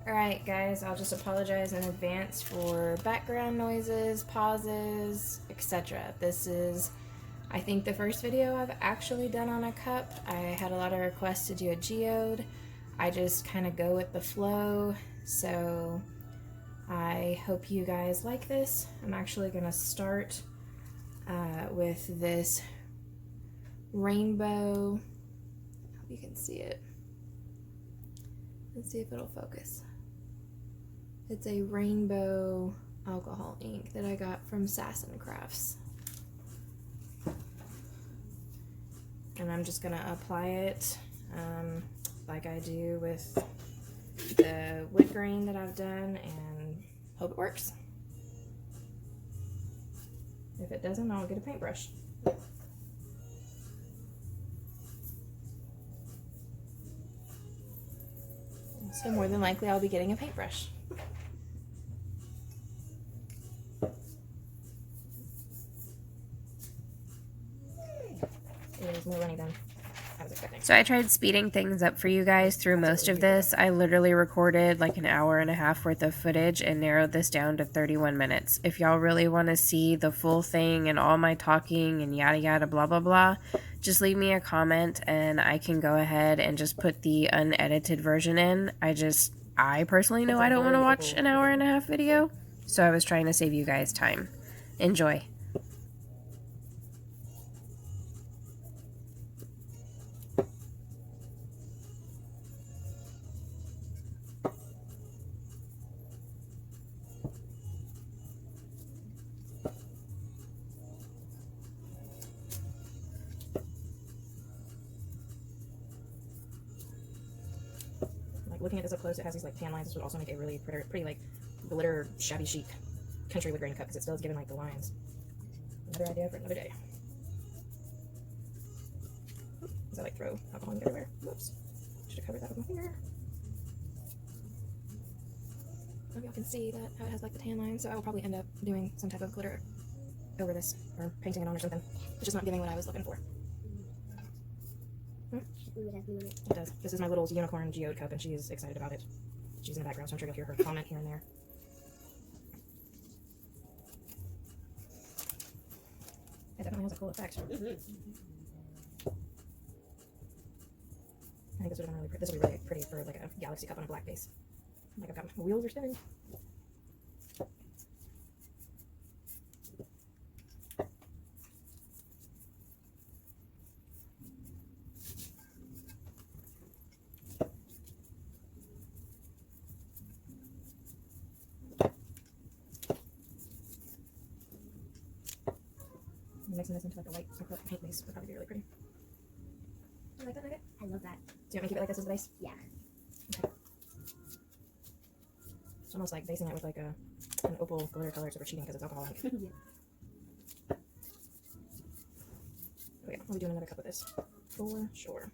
Alright guys, I'll just apologize in advance for background noises, pauses, etc. This is, I think, the first video I've actually done on a cup. I had a lot of requests to do a geode. I just kind of go with the flow, so I hope you guys like this. I'm actually going to start with this rainbow. I hope you can see it. Let's see if it'll focus. It's a rainbow alcohol ink that I got from Sasson Crafts. And I'm just gonna apply it like I do with the wood grain that I've done and hope it works. If it doesn't, I'll get a paintbrush. So more than likely I'll be getting a paintbrush. It was more runny than I was expecting. So I tried speeding things up for you guys through most of this. I literally recorded like an hour and a half worth of footage and narrowed this down to 31 minutes. If y'all really want to see the full thing and all my talking and yada yada blah blah blah, just leave me a comment and I can go ahead and just put the unedited version in. I personally know I don't want to watch an hour and a half video, so I was trying to save you guys time. Enjoy. Looking at this up close, it has these like tan lines. This would also make a really pretty like glitter shabby chic country wood grain cup because it still is giving like the lines. Another idea for another day. Because I like throw alcohol everywhere. Whoops. Should have covered that with my finger. I hope y'all can see that how it has like the tan lines. So I will probably end up doing some type of glitter over this or painting it on or something. It's just not giving what I was looking for. It does. This is my little unicorn geode cup, and she is excited about it. She's in the background, so I'm sure you'll hear her comment here and there. It definitely has a cool effect. I think this would have been really pretty. This would be really pretty for like a galaxy cup on a black base. Like I've got my wheels are spinning. Mixing this into like a white acrylic paint base would probably be really pretty. You like that, Nugget? I love that. Do you want me to keep it like this as the base? Yeah. Okay. It's almost like basing it with like an opal glitter color, except for cheating because it's alcoholic. Yeah. Oh yeah, I'll be doing another cup of this for sure.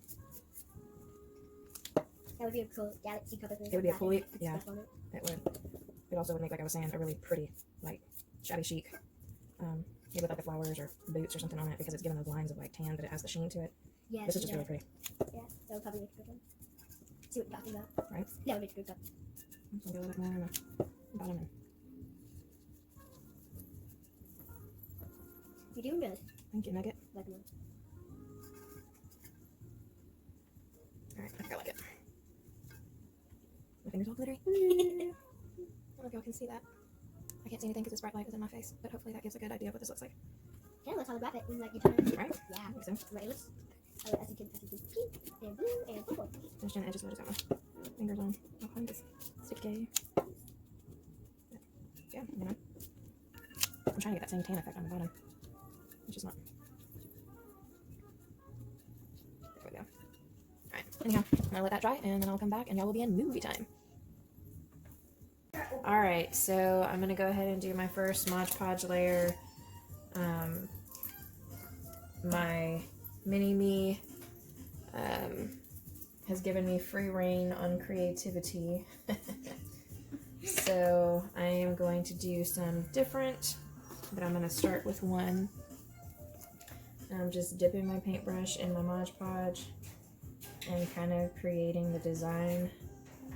That would be a cool galaxy cup. It would be a cool, yeah. It would. It also would make, like I was saying, a really pretty, like shabby chic. Maybe with like the flowers or boots or something on it because it's given those lines of like tan, but it has the sheen to it. Yeah. This is just really pretty. Yeah, that would probably make a good one. See what you're talking about. Right? That would make a good cup. I'm just gonna go a little bit more on the bottom end. You're doing good. Thank you, Nugget. Like more. Alright, I think I like it. My finger's all glittery. I don't know if y'all can see that. I can't see anything because this bright light is in my face, but hopefully that gives a good idea of what this looks like. Yeah, let's holograph it in like your time. Right? Yeah. I think so. Right, it looks as you can pink and blue and purple. Finish doing the edges, so I just got my fingers on all kinds of sticky. Yeah, you know. I'm trying to get that same tan effect on the bottom, which is not. There we go. Alright, anyhow, I'm gonna let that dry and then I'll come back and y'all will be in movie time. Alright, so I'm gonna go ahead and do my first Mod Podge layer. My mini-me has given me free reign on creativity. So I am going to do some different, but I'm going to start with one. I'm just dipping my paintbrush in my Mod Podge and kind of creating the design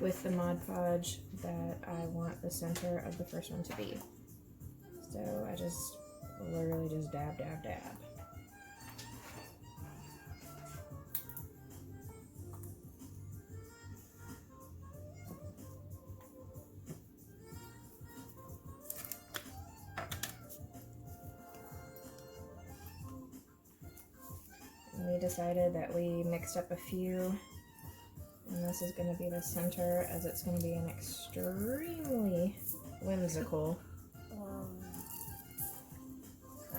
with the Mod Podge that I want the center of the first one to be. So I just literally just dab, dab, dab. We decided that we mixed up a few, and this is going to be the center, as it's going to be an extremely whimsical.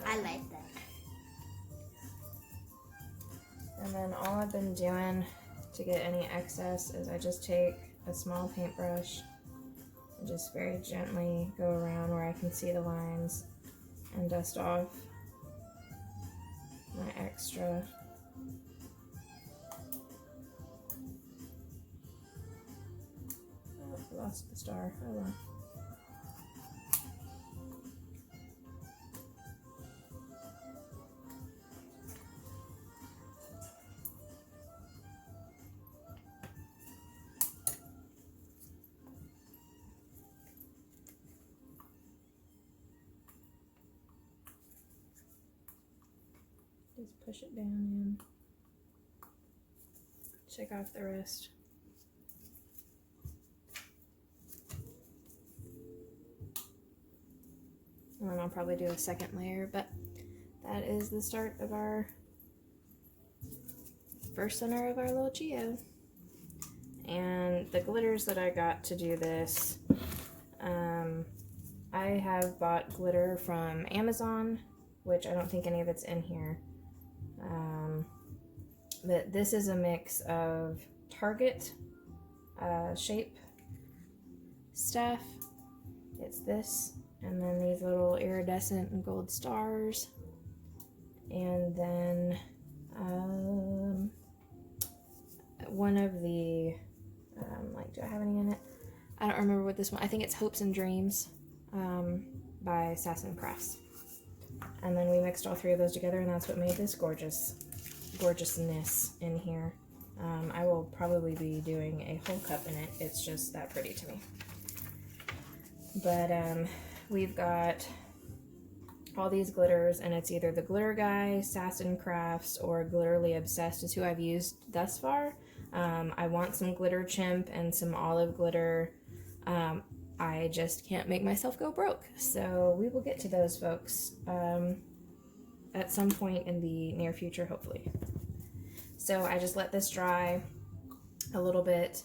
I like that. And then all I've been doing to get any excess is I just take a small paintbrush and just very gently go around where I can see the lines and dust off my extra. Oh, lost the star. Oh well. Just push it down in. Shake off the rest. And then I'll probably do a second layer, but that is the start of our first center of our little geode. And the glitters that I got to do this, I have bought glitter from Amazon, which I don't think any of it's in here. But this is a mix of Target shape stuff. It's this, and then these little iridescent gold stars, and then one of the like, do I have any in it? I don't remember what this one. I think it's Hopes and Dreams by Sasson Crafts. And then we mixed all three of those together, and that's what made this gorgeousness in here. I will probably be doing a whole cup in it. It's just that pretty to me. But we've got all these glitters, and it's either the Glitter Guy, Sasson Crafts, or Glitterly Obsessed is who I've used thus far. I want some Glitter Chimp and some olive glitter. I just can't make myself go broke. So we will get to those, folks, at some point in the near future, hopefully. So I just let this dry a little bit.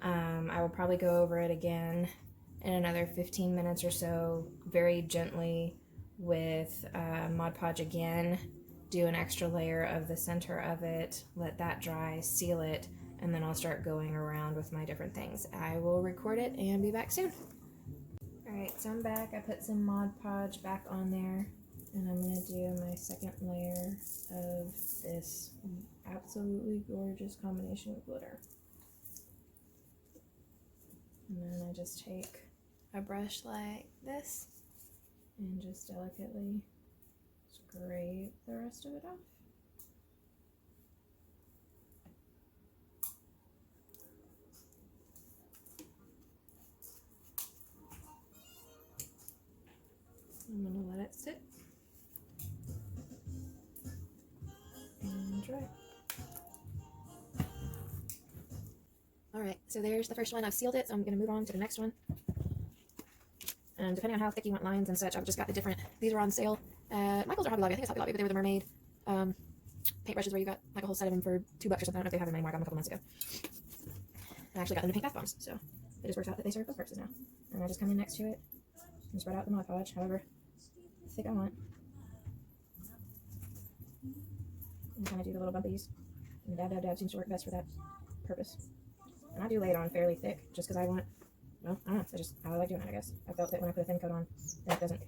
I will probably go over it again in another 15 minutes or so, very gently with Mod Podge again, do an extra layer of the center of it, let that dry, seal it, and then I'll start going around with my different things. I will record it and be back soon. Alright, so I'm back. I put some Mod Podge back on there, and I'm going to do my second layer of this absolutely gorgeous combination of glitter. And then I just take a brush like this and just delicately scrape the rest of it off. I'm going to let it sit and dry. Alright, so there's the first one. I've sealed it, so I'm going to move on to the next one. And depending on how thick you want lines and such, I've just got the different, these are on sale at Michael's or Hobby Lobby. I think it's Hobby Lobby, but they were the mermaid paintbrushes where you got like a whole set of them for $2 or something. I don't know if they have them anymore. I got them a couple months ago. I actually got them to paint bath bombs, so it just works out that they serve both purposes now. And I just come in next to it and spread out the Mod Podge however thick I want. And kind of do the little bumpies. And dab, dab, dab seems to work best for that purpose. And I do lay it on fairly thick just because I want, well, I don't know, it's just how I like doing it, I guess. I felt that when I put a thin coat on, then it doesn't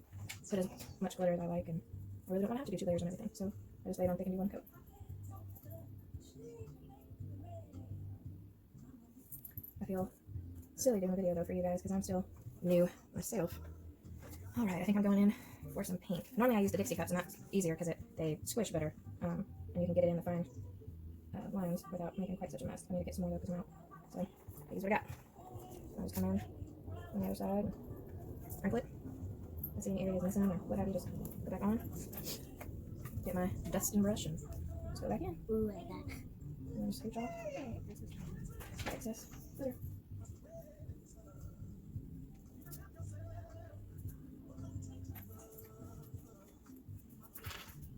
put as much glitter as I like, and I really don't want to have to do 2 layers on everything, so I just lay it on thick and do 1 coat. I feel silly doing a video though for you guys because I'm still new myself. Alright, I think I'm going in for some pink. Normally I use the Dixie cups, and that's easier because they squish better, and you can get it in the fine lines without making quite such a mess. I need to get some more though because I'm out. So, here's what I got. I'll just come in on the other side, sprinkle it. If I see any areas missing or what have you, just put back on. Get my dusting brush and just go back in. Ooh, like that. And then just scooch off the excess glitter.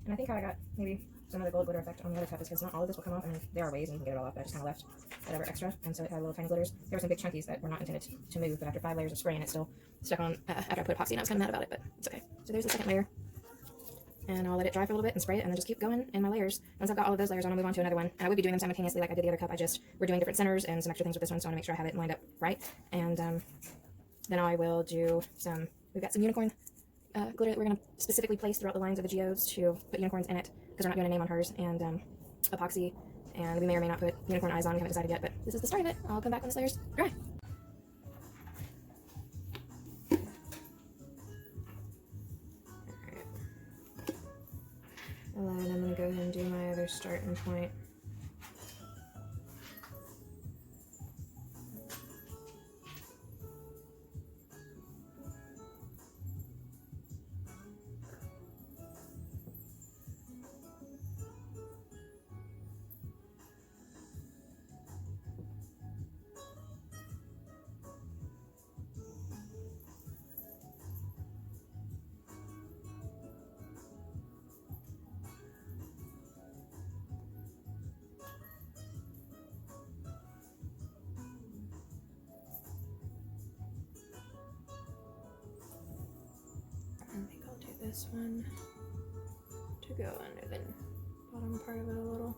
And I think how I got maybe some of the gold glitter effect on the other cup is because not all of this will come off. I mean, there are ways and you can get it all off, but I just kind of left whatever extra, and so it had little tiny glitters. There were some big chunkies that were not intended to move, but after 5 layers of spraying, it still stuck on after I put epoxy, and I was kind of mad about it, but it's okay. So there's the second layer, and I'll let it dry for a little bit and spray it, and then just keep going in my layers. Once I've got all of those layers on, I'll move on to another one, and I would be doing them simultaneously like I did the other cup. We're doing different centers and some extra things with this one, so I want to make sure I have it lined up right, and then I will do we've got some unicorn glitter that we're going to specifically place throughout the lines of the geodes to put unicorns in it, because we're not doing a name on hers, and epoxy, and we may or may not put unicorn eyes on. We haven't decided yet, but this is the start of it. I'll come back when this layer's dry. And then I'm going to go ahead and do my other starting point. I think I'll do this one to go under the bottom part of it a little.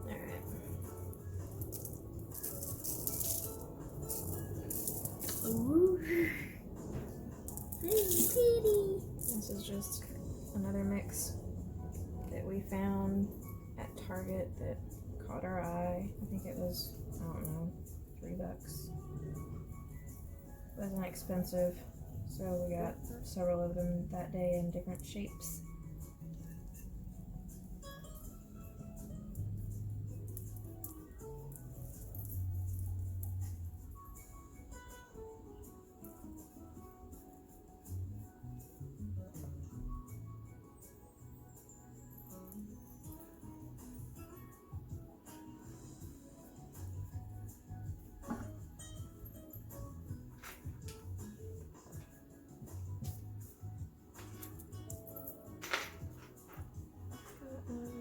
Alright. Ooh. Pretty. This is just another mix that we found at Target that caught our eye. I think it was, I don't know, $3. Wasn't expensive, so we got several of them that day in different shapes.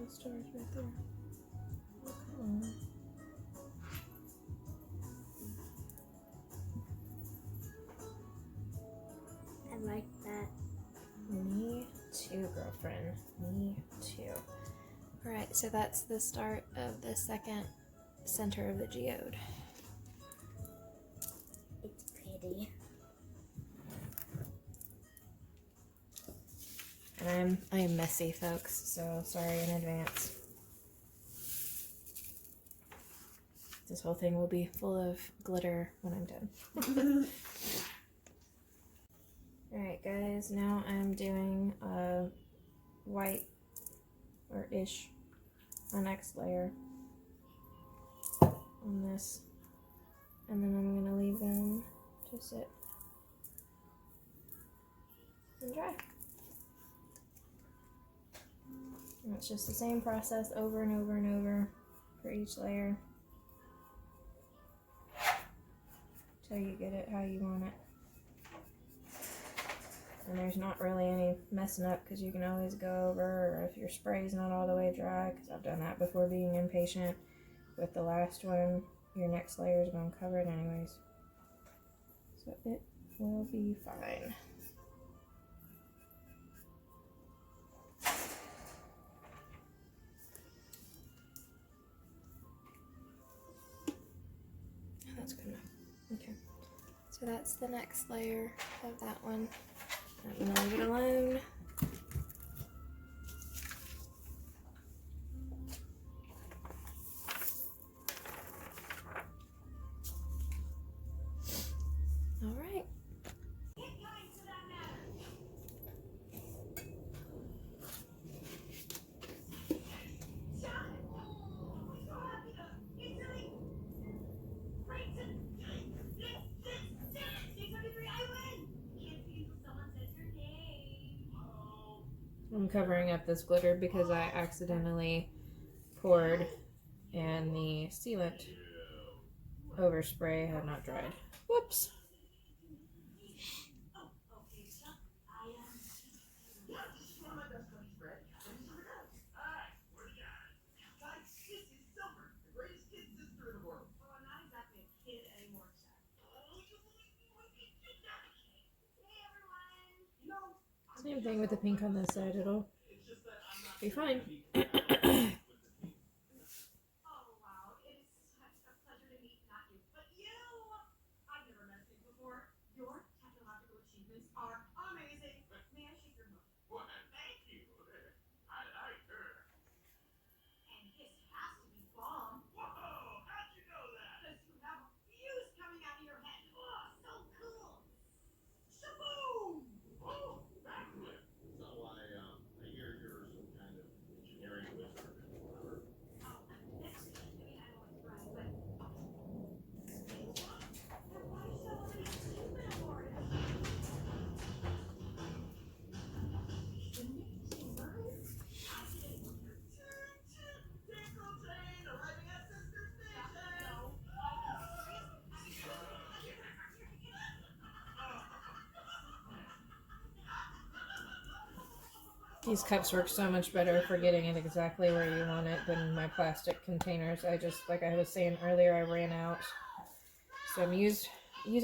Stars right there. Oh, come on. I like that. Me too, girlfriend. Me too. Alright, so that's the start of the second center of the geode. It's pretty. And I am messy, folks, so sorry in advance. This whole thing will be full of glitter when I'm done. Alright guys, now I'm doing a white or ish my next layer on this, and then I'm going to leave them to sit and dry. And it's just the same process over and over and over for each layer till you get it how you want it. And there's not really any messing up because you can always go over, or if your spray's not all the way dry, because I've done that before being impatient with the last one, your next layer is going to cover it anyways. So it will be fine. That's good enough. Okay. So that's the next layer of that one. I'm gonna leave it alone. Alright. I'm covering up this glitter because I accidentally poured and the sealant overspray had not dried. Whoops. Same thing with the pink on this side, it'll be fine. These cups work so much better for getting it exactly where you want it than my plastic containers. I just, like I was saying earlier, I ran out. So I'm using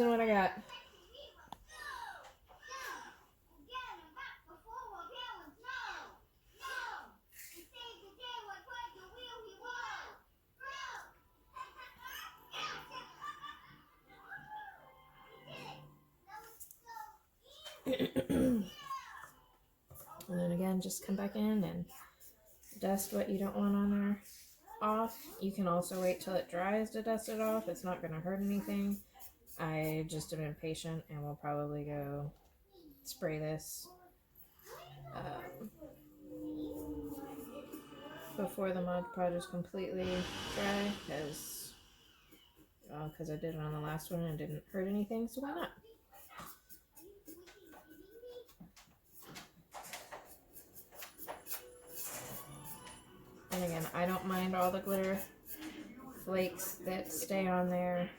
what I got. And then again, just come back in and dust what you don't want on there off. You can also wait till it dries to dust it off. It's not going to hurt anything. I just am impatient and will probably go spray this before the Mod Podge is completely dry, because I did it on the last one and it didn't hurt anything, so why not? And again, I don't mind all the glitter flakes that stay on there.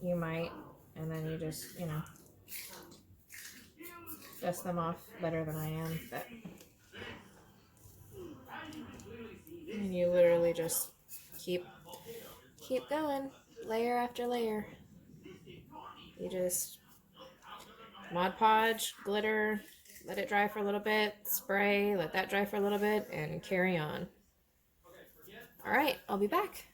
You might, and then you just, dust them off better than I am. But and you literally just keep going, layer after layer. You just Mod Podge, glitter, let it dry for a little bit, spray, let that dry for a little bit, and carry on. All right, I'll be back.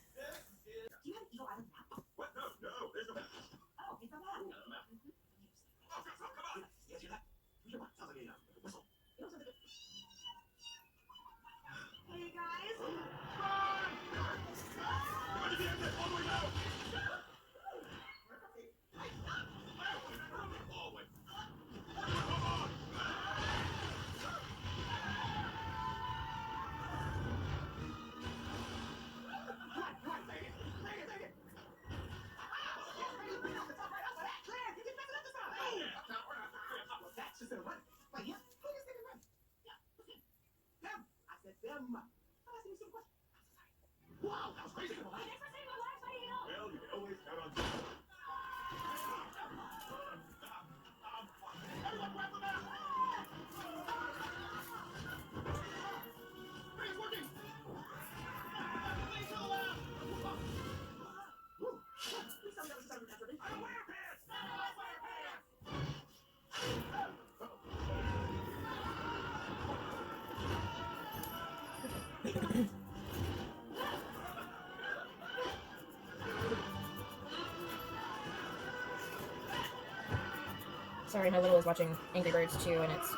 Sorry, my little is watching Angry Birds too, and it's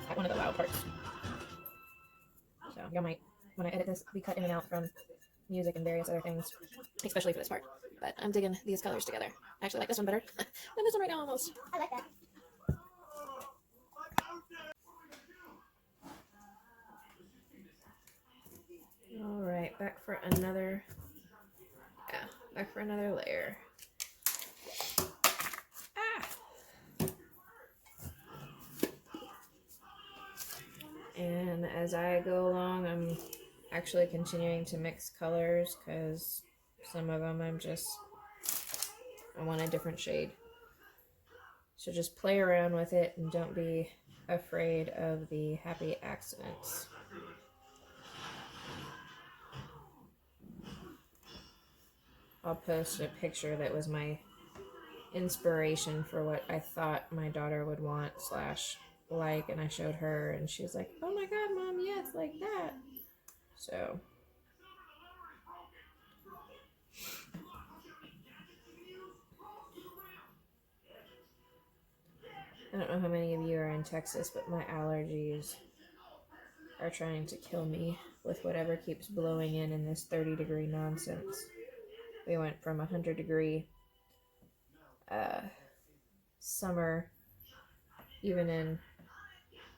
at one of the loud parts. So y'all might, when I edit this, be cut in and out from music and various other things, especially for this part. But I'm digging these colors together. I actually like this one better than this one right now almost. I like that. All right, back for another layer. And as I go along, I'm actually continuing to mix colors because some of them I want a different shade. So just play around with it and don't be afraid of the happy accidents. I'll post a picture that was my inspiration for what I thought my daughter would want / like, and I showed her and she's like, oh my god, Mom, yeah, it's like that. So I don't know how many of you are in Texas, but my allergies are trying to kill me with whatever keeps blowing in this 30-degree nonsense. We went from 100-degree summer, even in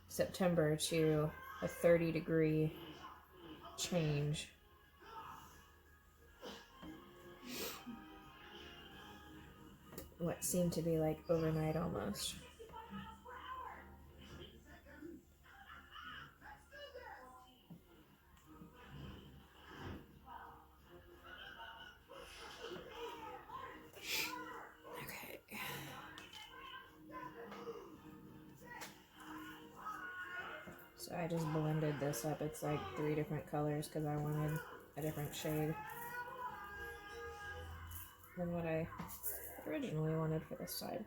September, to a 30-degree change. What seemed to be like overnight almost. So I just blended this up. It's like 3 different colors because I wanted a different shade than what I originally wanted for this side.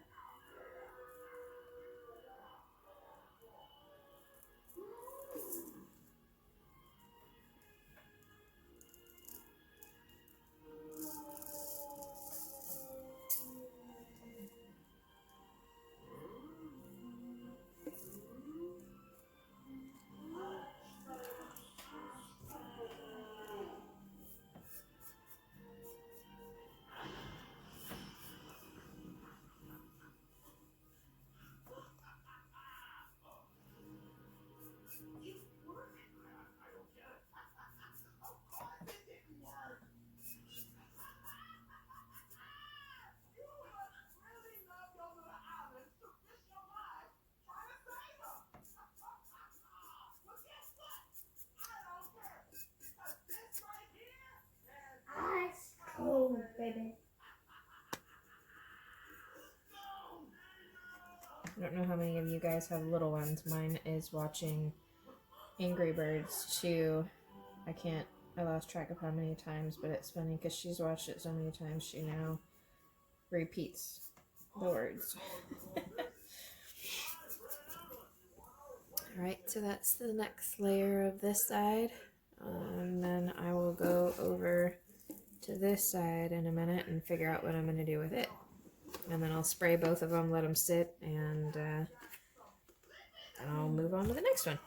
Oh, baby. I don't know how many of you guys have little ones. Mine is watching Angry Birds 2. I lost track of how many times, but it's funny because she's watched it so many times she now repeats the words. Alright, so that's the next layer of this side. And then I will go over to this side in a minute and figure out what I'm going to do with it. And then I'll spray both of them, let them sit, and I'll move on to the next one.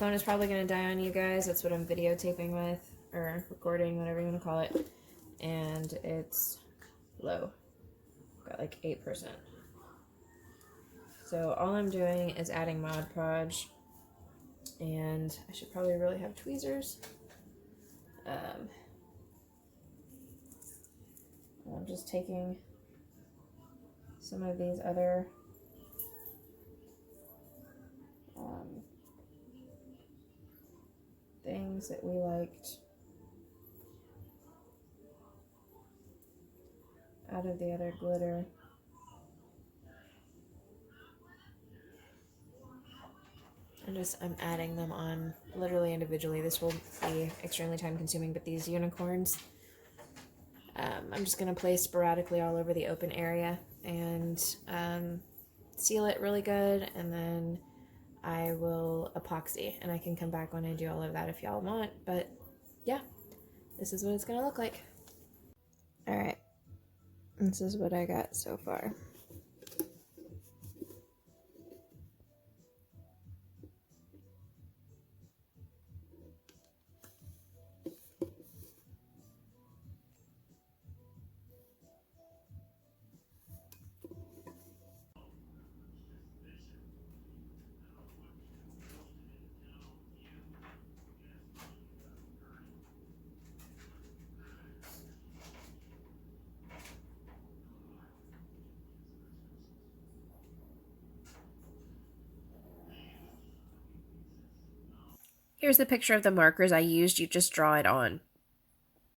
phone is probably going to die on you guys. That's what I'm videotaping with, or recording, whatever you want to call it. And it's low. Got like 8%. So all I'm doing is adding Mod Podge. And I should probably really have tweezers. I'm just taking some of these other things that we liked out of the other glitter. I'm adding them on literally individually. This will be extremely time consuming, but these unicorns, I'm just going to place sporadically all over the open area and seal it really good, and then I will epoxy, and I can come back when I do all of that if y'all want. But yeah, this is what it's going to look like. Alright, this is what I got so far. Here's the picture of the markers I used. You just draw it on.